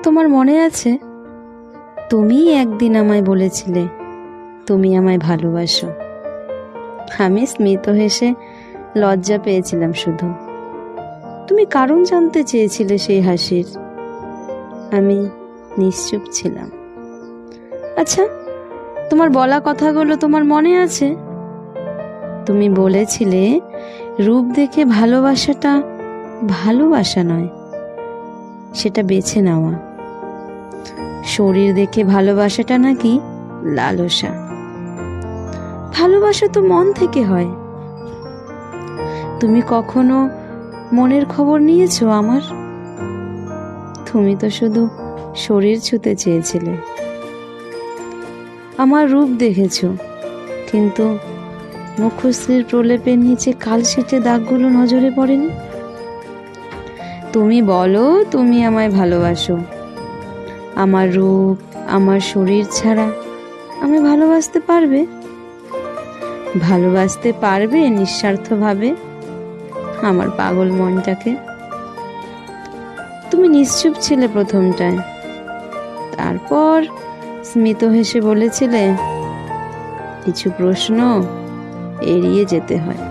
তোমার মনে আছে, তুমিই একদিন আমায় বলেছিলে তুমি আমায় ভালোবাসো। আমি স্মিত হেসে লজ্জা পেয়েছিলাম শুধু। তুমি কারণ জানতে চেয়েছিলে সেই হাসির। আমি নিশ্চুপ ছিলাম। আচ্ছা, তোমার বলা কথাগুলো তোমার মনে আছে? তুমি বলেছিলে রূপ দেখে ভালোবাসাটা ভালোবাসা নয়, সেটা বেছে নেওয়া। শরীর দেখে ভালোবাসাটা নাকি লালসা। ভালোবাসা তো মন থেকে হয়। তুমি কখনো মনের খবর নিয়েছো আমার? তুমি তো শুধু শরীর ছুঁতে চেয়েছিলে। আমার রূপ দেখেছো, কিন্তু মুখশ্রীর প্রলেপের নিচে কালশিটে দাগগুলো নজরে পড়েনি। তুমি বলো তুমি আমায় ভালোবাসো। আমার রূপ, আমার শরীর ছাড়া আমি ভালোবাসতে পারবে? ভালোবাসতে পারবে নিঃস্বার্থভাবে আমার পাগল মনটাকে? তুমি নিশ্চুপ ছিলে প্রথমটায়, তারপর স্মিত হেসে বলেছিলে কিছু প্রশ্ন এড়িয়ে যেতে হয়।